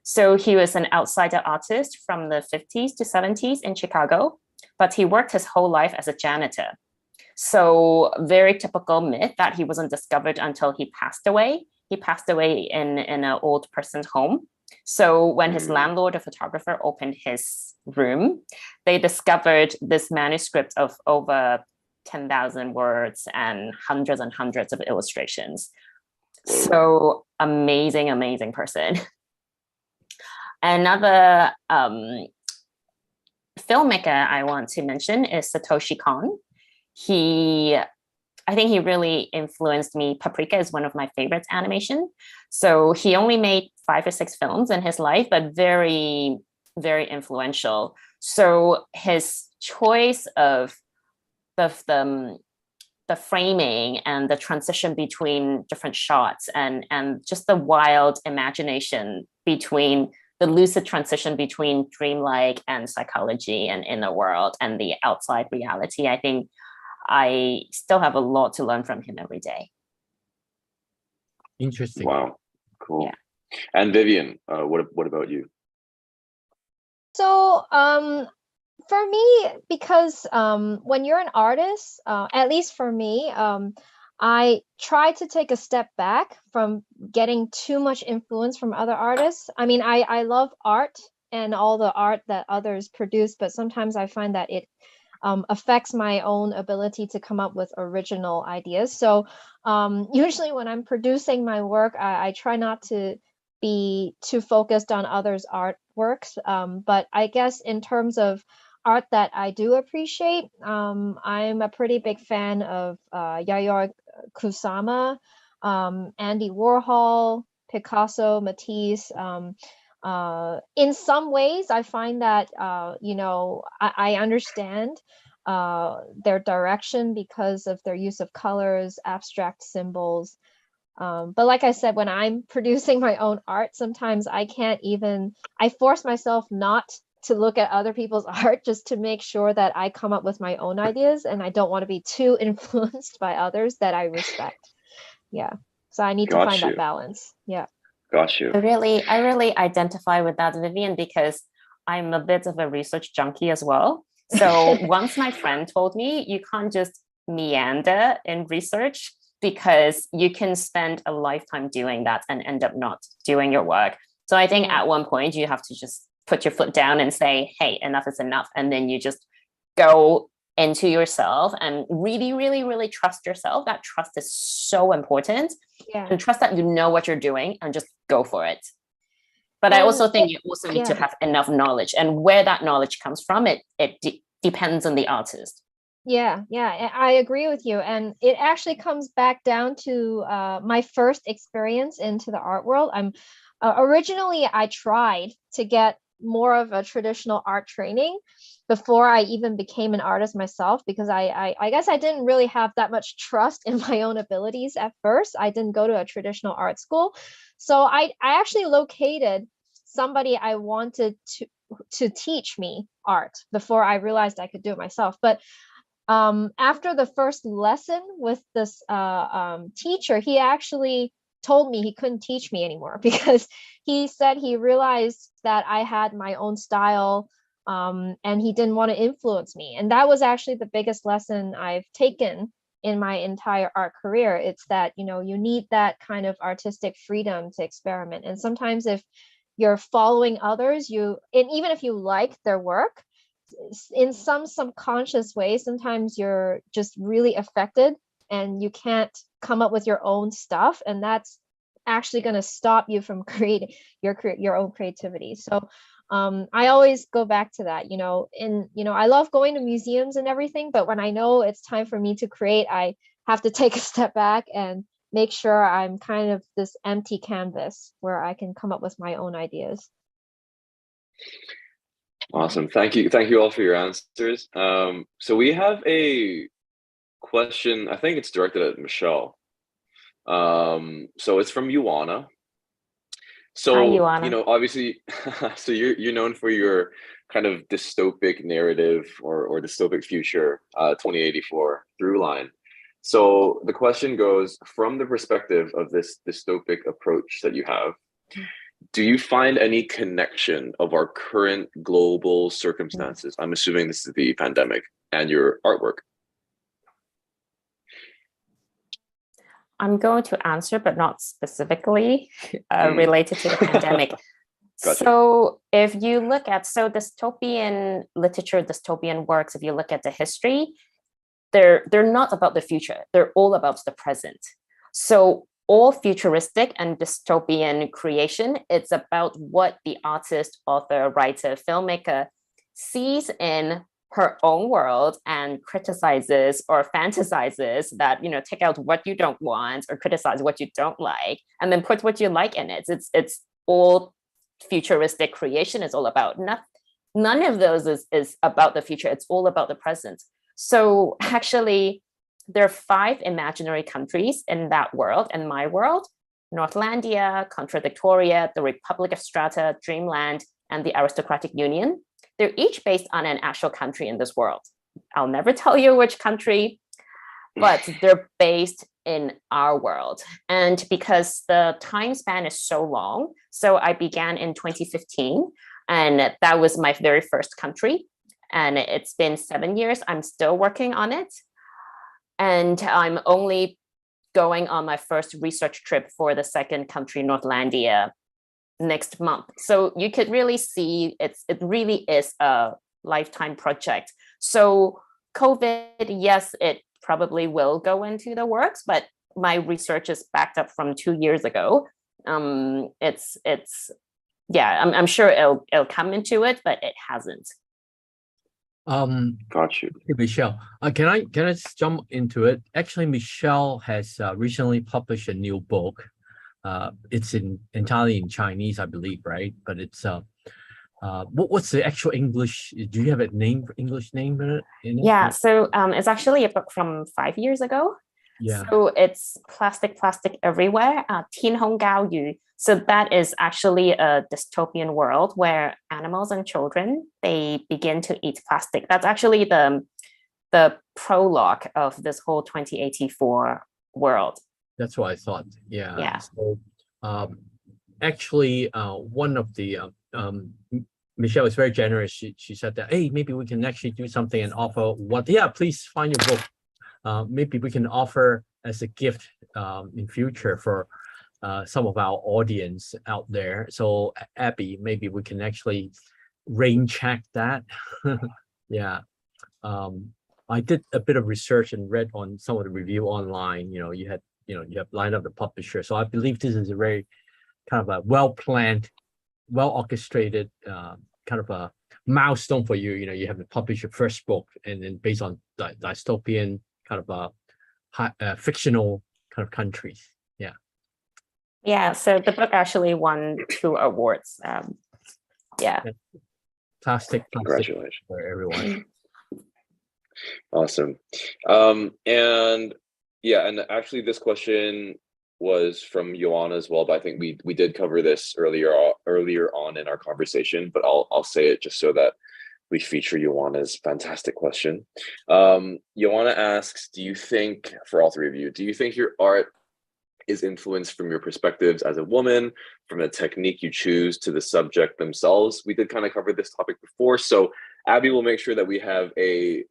So he was an outsider artist from the 50s to 70s in Chicago, but he worked his whole life as a janitor. So very typical myth that he wasn't discovered until he passed away. He passed away in an old person's home. So when his landlord, a photographer, opened his room, they discovered this manuscript of over 10,000 words and hundreds of illustrations. So amazing, amazing person. Another filmmaker I want to mention is Satoshi Kon. I think he really influenced me. Paprika is one of my favorites animation. So he only made 5 or 6 films in his life, but very, very influential. So his choice of the framing and the transition between different shots and just the wild imagination between the lucid transition between dreamlike and psychology and inner world and the outside reality, I think I still have a lot to learn from him every day. Interesting. Wow, cool. Yeah. And Vivian, what about you? So for me, because when you're an artist, at least for me, I try to take a step back from getting too much influence from other artists. I mean, I love art and all the art that others produce, but sometimes I find that it affects my own ability to come up with original ideas. So usually when I'm producing my work, I try not to be too focused on others' artworks. But I guess in terms of art that I do appreciate, I'm a pretty big fan of Yayoi Kusama, Andy Warhol, Picasso, Matisse. In some ways, I find that I understand their direction because of their use of colors, abstract symbols. But like I said, when I'm producing my own art, sometimes I force myself not to look at other people's art just to make sure that I come up with my own ideas, and I don't want to be too influenced by others that I respect. Yeah. So I need to find that balance. Yeah. Got you. I really identify with that, Vivian, because I'm a bit of a research junkie as well. So once my friend told me you can't just meander in research because you can spend a lifetime doing that and end up not doing your work. So I think at one point you have to just put your foot down and say, hey, enough is enough. And then you just go into yourself and really, really, really trust yourself. That trust is so important. Yeah. And trust that you know what you're doing and just go for it. But I also think you also need to have enough knowledge, and where that knowledge comes from, it depends on the artist. Yeah, I agree with you. And it actually comes back down to my first experience into the art world. Originally, I tried to get more of a traditional art training before I even became an artist myself, because I guess I didn't really have that much trust in my own abilities at first. I didn't go to a traditional art school. So I actually located somebody I wanted to teach me art before I realized I could do it myself. But after the first lesson with this teacher, he actually told me he couldn't teach me anymore because he said he realized that I had my own style, and he didn't want to influence me. And that was actually the biggest lesson I've taken in my entire art career. It's that, you need that kind of artistic freedom to experiment. And sometimes if you're following others, and even if you like their work, in some subconscious way, sometimes you're just really affected and you can't come up with your own stuff, and that's actually going to stop you from creating your own creativity. So I always go back to that. I love going to museums and everything, but when I know it's time for me to create, I have to take a step back and make sure I'm kind of this empty canvas where I can come up with my own ideas. Awesome. Thank you all for your answers. So we have a question, I think it's directed at Michelle. So it's from Yuana. So Hi, Yuana. obviously, so you're known for your kind of dystopic narrative or dystopic future 2084 through line. So the question goes, from the perspective of this dystopic approach that you have, do you find any connection of our current global circumstances? I'm assuming this is the pandemic and your artwork. I'm going to answer, but not specifically related to the pandemic. Gotcha. So if you look at, dystopian literature, dystopian works, if you look at the history, they're not about the future. They're all about the present. So all futuristic and dystopian creation, it's about what the artist, author, writer, filmmaker sees in her own world and criticizes or fantasizes that, take out what you don't want or criticize what you don't like, and then put what you like in it. It's all futuristic creation is all about. None of those is about the future. It's all about the present. So actually, there are 5 imaginary countries in that world, in my world: Northlandia, Contradictoria, the Republic of Strata, Dreamland, and the Aristocratic Union. They're each based on an actual country in this world. I'll never tell you which country, but they're based in our world. And because the time span is so long, so I began in 2015, and that was my very first country. And it's been 7 years. I'm still working on it. And I'm only going on my first research trip for the second country, Northlandia, next month. So you could really see it really is a lifetime project. So COVID, yes, it probably will go into the works, but my research is backed up from 2 years ago. I'm sure it'll come into it, but it hasn't. Got you. Michelle, can I just jump into it? Actually, Michelle has recently published a new book. It's entirely in Chinese, I believe, right? But it's what's the actual English? Do you have a name, English name in it? Yeah, so it's actually a book from 5 years ago. Yeah. So it's plastic everywhere. 天空膠魚. So that is actually a dystopian world where animals and children, they begin to eat plastic. That's actually the prologue of this whole 2084 world. That's what I thought. Yeah. Yeah. So actually, one of the Michelle is very generous. She said that, hey, maybe we can actually do something and offer what? Yeah, please find your book. Maybe we can offer as a gift in future for some of our audience out there. So Abby, maybe we can actually rain check that. Yeah. I did a bit of research and read on some of the review online. You have lined up the publisher. So I believe this is a very kind of a well-planned, well-orchestrated kind of a milestone for you. You have to publish your first book, and then based on dystopian kind of fictional kind of countries. Yeah. Yeah. So the book actually won 2 awards. Yeah. Plastic. Congratulations for everyone. Awesome. And actually this question was from Joanna as well, but I think we did cover this earlier on in our conversation, but I'll say it just so that we feature Joanna's fantastic question. Joanna asks, do you think, for all 3 of you, do you think your art is influenced from your perspectives as a woman, from the technique you choose to the subject themselves? We did kind of cover this topic before, so Abby will make sure that we have a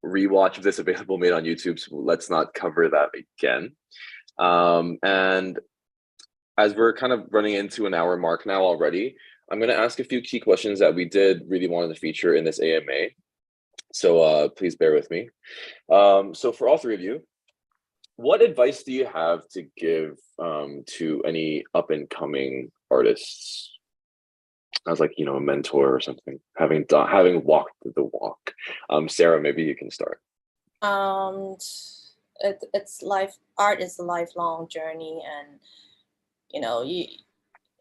rewatch of this available made on YouTube, so let's not cover that again. And as we're kind of running into an hour mark now already, I'm going to ask a few key questions that we did really want to feature in this AMA. So please bear with me. So for all 3 of you, what advice do you have to give to any up-and-coming artists? As like, a mentor or something, having walked the walk. Sarah, maybe you can start. It's life. Art is a lifelong journey, and you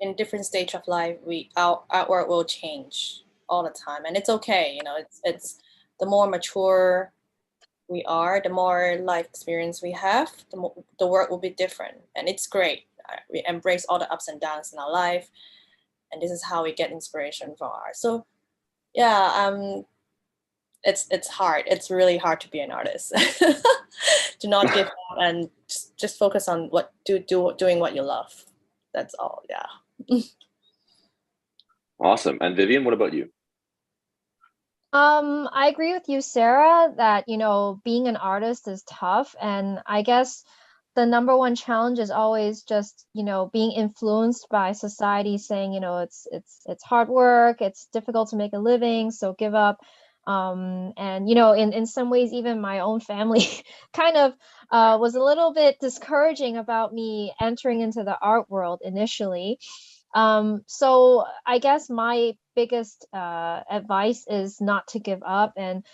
in different stage of life, our artwork will change all the time, and it's okay. It's the more mature we are, the more life experience we have, the work will be different, and it's great. We embrace all the ups and downs in our life, and this is how we get inspiration from art. So Yeah, it's hard. It's really hard to be an artist. Do not give up and just focus on doing what you love. That's all. Yeah. Awesome. And Vivian, what about you? I agree with you, Sarah, that, being an artist is tough. And I guess the number one challenge is always just, being influenced by society saying, it's hard work, it's difficult to make a living, so give up. And, in some ways, even my own family kind of was a little bit discouraging about me entering into the art world initially. So I guess my biggest advice is not to give up, and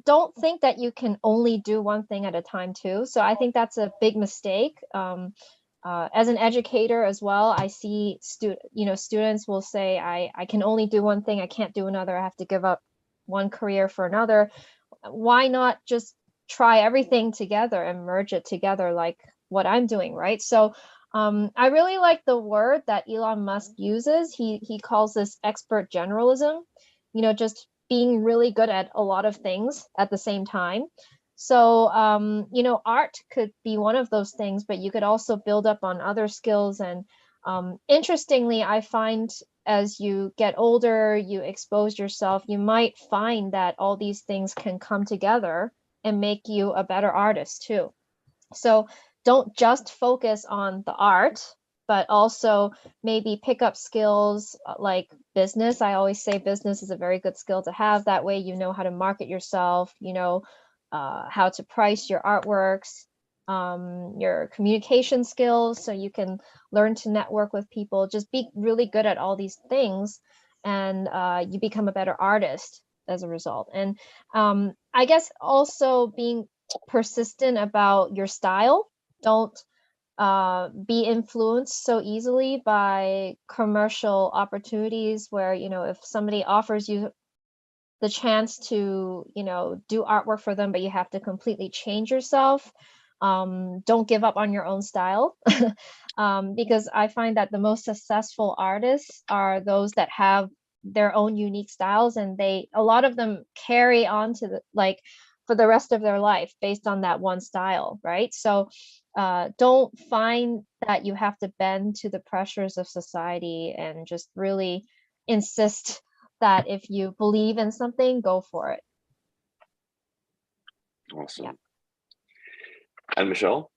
don't think that you can only do one thing at a time too. So I think that's a big mistake. As an educator as well, I see students will say, I can only do one thing, I can't do another, I have to give up one career for another. Why not just try everything together and merge it together like what I'm doing, right? So I really like the word that Elon Musk uses. He calls this expert generalism, just being really good at a lot of things at the same time. So, art could be one of those things, but you could also build up on other skills. And interestingly, I find as you get older, you expose yourself, you might find that all these things can come together and make you a better artist too. So don't just focus on the art, but also maybe pick up skills like business. I always say business is a very good skill to have. That way, you know how to market yourself, how to price your artworks, your communication skills, so you can learn to network with people. Just be really good at all these things, and you become a better artist as a result. And I guess also being persistent about your style. Don't be influenced so easily by commercial opportunities where, if somebody offers you the chance to, do artwork for them, but you have to completely change yourself. Don't give up on your own style. Because I find that the most successful artists are those that have their own unique styles, and a lot of them carry on to for the rest of their life based on that one style, right? So don't find that you have to bend to the pressures of society, and just really insist that if you believe in something, go for it. Awesome. Yeah. And Michelle?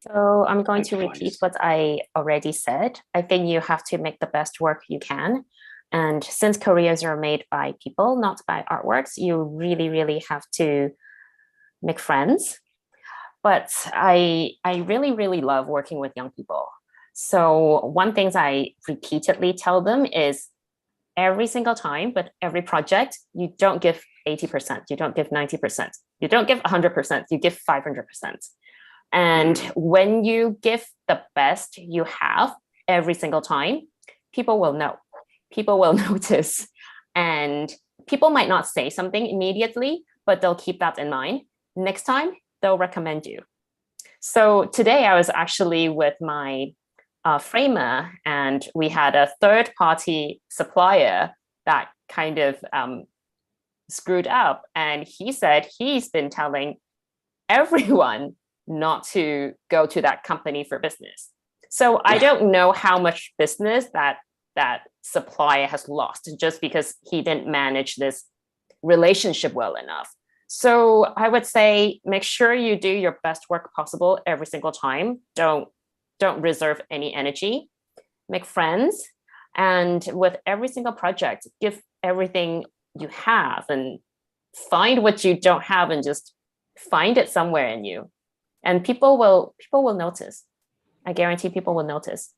So I'm going to repeat Advice. what I already said. I think you have to make the best work you can. And since careers are made by people, not by artworks, you really, really have to make friends. But I really, really love working with young people. So one thing I repeatedly tell them is every single time, but every project, you don't give 80%, you don't give 90%, you don't give 100%, you give 500%. And when you give the best you have every single time, people will know, people will notice, and people might not say something immediately, but they'll keep that in mind. Next time, they'll recommend you. So today I was actually with my framer, and we had a third-party supplier that kind of screwed up. And he said he's been telling everyone not to go to that company for business. So I don't know how much business that supplier has lost just because he didn't manage this relationship well enough. So I would say make sure you do your best work possible every single time. Don't reserve any energy. Make friends, and with every single project, give everything you have, and find what you don't have and just find it somewhere in you. And people will notice. I guarantee people will notice.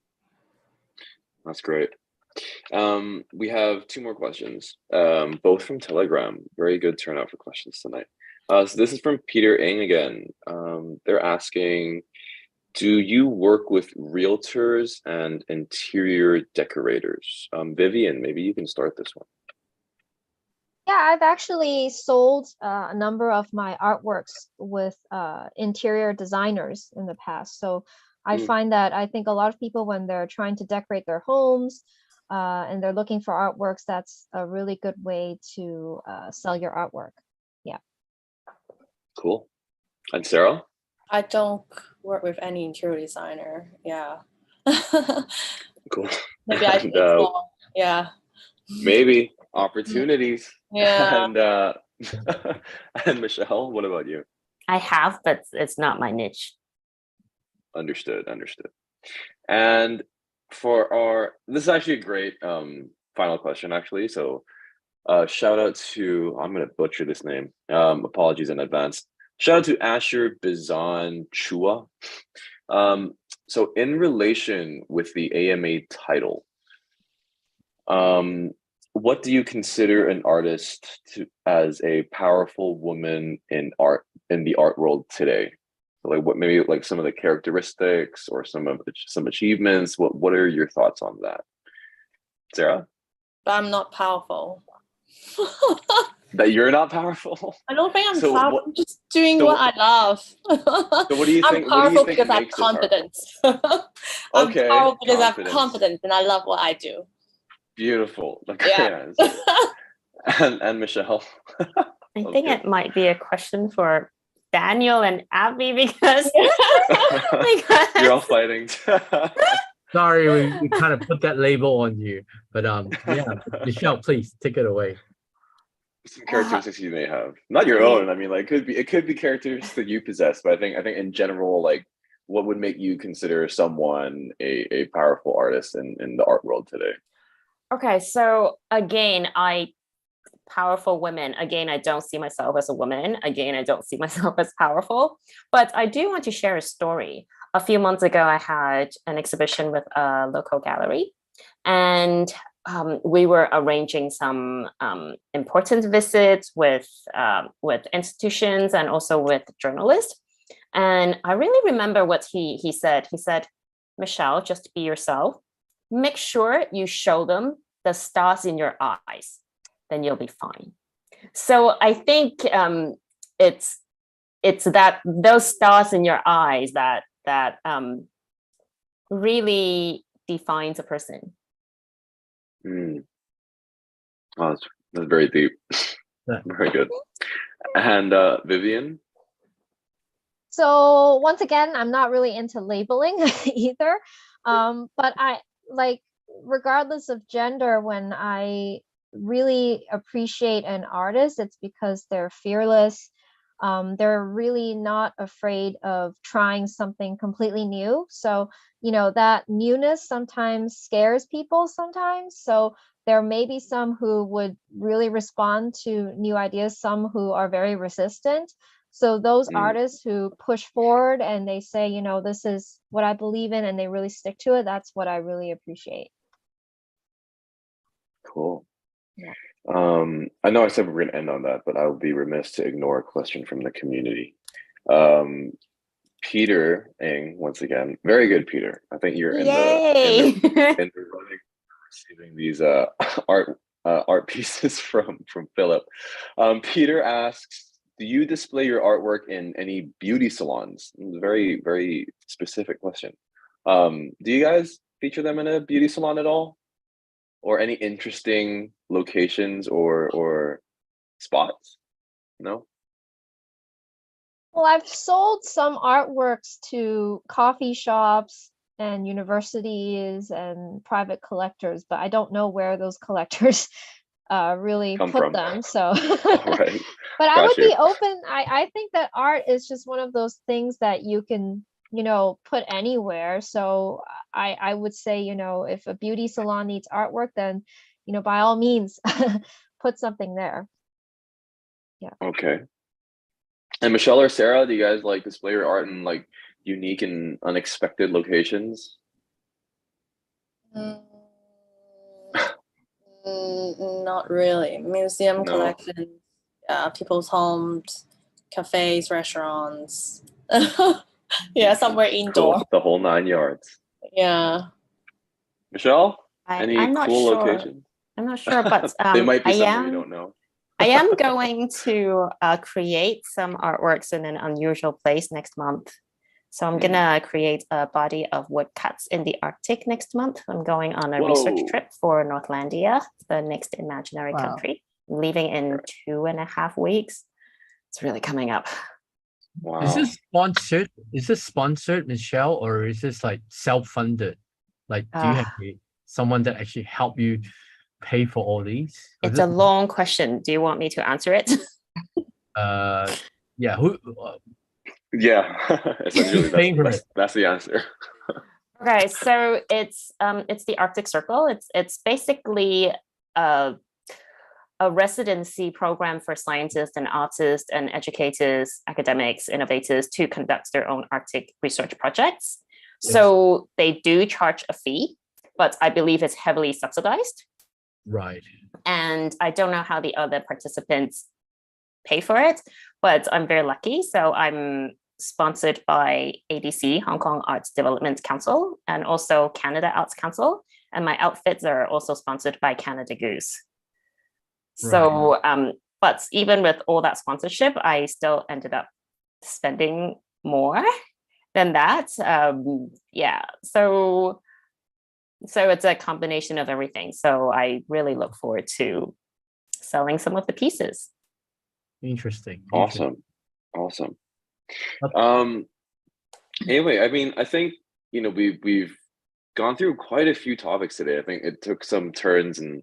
That's great. We have two more questions, both from Telegram. Very good turnout for questions tonight. So this is from Peter Ng again. They're asking, do you work with realtors and interior decorators? Vivian, maybe you can start this one. Yeah, I've actually sold a number of my artworks with interior designers in the past. So I find that I think a lot of people, when they're trying to decorate their homes, and they're looking for artworks, that's a really good way to sell your artwork. Yeah. Cool. And Sarah? I don't work with any interior designer. Yeah. Cool. Maybe I should explore. Yeah. Maybe opportunities. Yeah. And and Michelle, what about you? I have, but it's not my niche. Understood. And for this is actually a great final question, actually. So shout out to, I'm gonna butcher this name. Apologies in advance. Shout out to Asher Bizan Chua. So in relation with the AMA title, what do you consider an artist as a powerful woman in the art world today? So like what, maybe like some of the characteristics or some achievements. What are your thoughts on that, Sarah? But I'm not powerful. That you're not powerful? I don't think I'm So powerful. I'm just doing what I love. So what do you think? I'm powerful because I have makes it powerful? confidence. Okay, I'm powerful because I have confidence. confidence and I love what I do. Beautiful. Yeah. and Michelle. I think it might be a question for Daniel and Abby because You're all fighting. Sorry, we kind of put that label on you, but yeah, Michelle, please take it away. Some characteristics you may have, not your own. I mean, like it could be characteristics that you possess, but I think in general, like what would make you consider someone a powerful artist in the art world today? Okay, so again, powerful women. Again, I don't see myself as a woman. Again, I don't see myself as powerful, but I do want to share a story. A few months ago, I had an exhibition with a local gallery, and we were arranging some important visits with institutions and also with journalists. And I really remember what he said. He said, "Michelle, just be yourself. Make sure you show them the stars in your eyes, then you'll be fine." So I think it's that those stars in your eyes that really defines a person. Oh, that's very deep. Very good. And Vivian? So once again, I'm not really into labeling either. But I like, regardless of gender, when I really appreciate an artist, it's because they're fearless. They're really not afraid of trying something completely new. So, that newness sometimes scares people sometimes. So there may be some who would really respond to new ideas, some who are very resistant. So those artists who push forward and they say, this is what I believe in, and they really stick to it, that's what I really appreciate. Cool. Yeah. I know I said we're going to end on that, but I would be remiss to ignore a question from the community. Peter Ng, once again, very good, Peter. I think you're in the running receiving these art pieces from Phillip. Peter asks, do you display your artwork in any beauty salons? Very, very specific question. Do you guys feature them in a beauty salon at all? Or any interesting locations or spots? No? Well, I've sold some artworks to coffee shops and universities and private collectors, but I don't know where those collectors really put them. So, Right. But I would be open. I think that art is just one of those things that you can, put anywhere. So I would say, if a beauty salon needs artwork, then, by all means, put something there. Yeah. Okay. And Michelle or Sarah, do you guys like display your art in like unique and unexpected locations? Not really. Museum collections, people's homes, cafes, restaurants. Yeah, somewhere indoor. Cool. The whole 9 yards. Yeah. Michelle, any I'm not cool sure. locations? I'm not sure, but they might be somewhere you don't know. I am going to create some artworks in an unusual place next month. So I'm gonna create a body of woodcuts in the Arctic next month. I'm going on a research Whoa. trip for Northlandia, the next imaginary Wow. country. I'm leaving in 2.5 weeks. It's really coming up. Wow. Is this sponsored? Is this sponsored, Michelle, or is this like self-funded? Like, do you have someone that actually help you pay for all these? Or It's is a it- long question. Do you want me to answer it? yeah. Who? Yeah, essentially Paying for it? that's the answer. Okay, so it's the Arctic Circle. It's basically a residency program for scientists and artists and educators, academics, innovators to conduct their own Arctic research projects. Yes. So they do charge a fee, but I believe it's heavily subsidized. Right. And I don't know how the other participants pay for it, but I'm very lucky. So I'm sponsored by ADC, Hong Kong Arts Development Council, and also Canada Arts Council. And my outfits are also sponsored by Canada Goose. So, but even with all that sponsorship, I still ended up spending more than that. Yeah. So it's a combination of everything. So I really look forward to selling some of the pieces. Interesting. Awesome. Anyway, I mean, I think, you know, we've gone through quite a few topics today. I think it took some turns and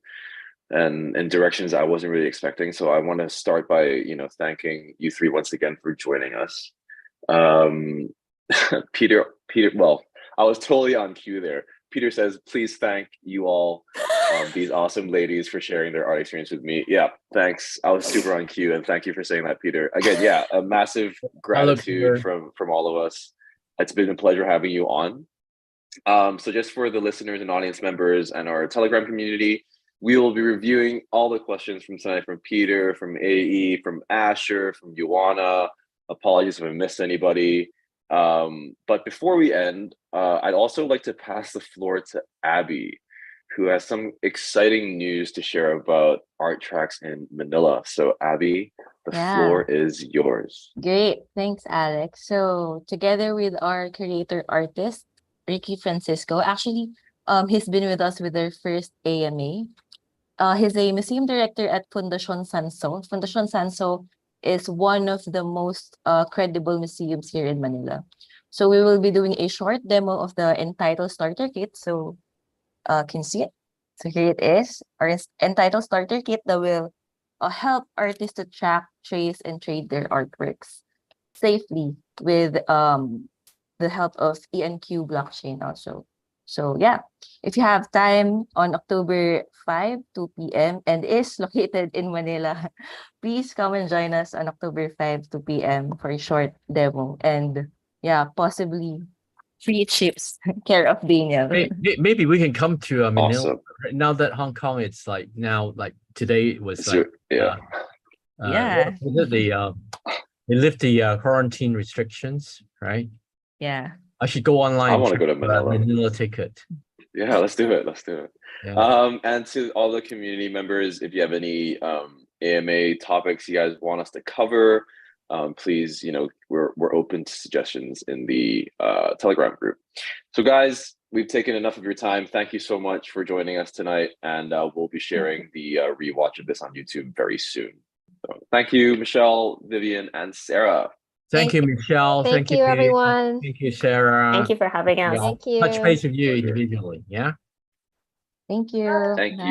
directions I wasn't really expecting. So I want to start by, you know, thanking you three once again for joining us. Peter, well, I was totally on cue there. Peter says, please thank you all, these awesome ladies, for sharing their art experience with me. Yeah, thanks. I was super on cue, and thank you for saying that, Peter. Again, yeah, a massive gratitude from all of us. It's been a pleasure having you on. So just for the listeners and audience members and our Telegram community, we will be reviewing all the questions from tonight, from Peter, from AE, from Asher, from Ioana. Apologies if I missed anybody. But before we end, I'd also like to pass the floor to Abby, who has some exciting news to share about ARTRACX in Manila. So Abby, the floor is yours. Great. Thanks, Alex. So together with our curator artist, Ricky Francisco, actually, he's been with us with our first AMA. He's a museum director at Fundación Sanso. Fundación Sanso is one of the most credible museums here in Manila. So we will be doing a short demo of the entitled starter kit. So can you see it? So here it is, our entitled starter kit that will help artists to track, trace, and trade their artworks safely with the help of ENQ blockchain also. So yeah, if you have time on October 5, 2 p.m. and is located in Manila, please come and join us on October 5, 2 p.m. for a short demo. And yeah, possibly free chips, care of Daniel. Maybe we can come to Manila. Awesome. Now that Hong Kong, it's like now, like today was like yeah. They lift the quarantine restrictions, right? Yeah. I should go online. I want to go to Manila. Manila ticket. Yeah, let's do it. Yeah. And to all the community members, if you have any AMA topics you guys want us to cover, please, you know, we're open to suggestions in the Telegram group. So guys, we've taken enough of your time. Thank you so much for joining us tonight, and we'll be sharing the rewatch of this on YouTube very soon. So thank you, Michelle, Vivian, and Sarah. Thank you, Michelle. Thank you, Peter. everyone. Thank you, Sarah. Thank you for having us. Yeah. Thank you. Touch base with you individually. Yeah. Thank you. Thank you.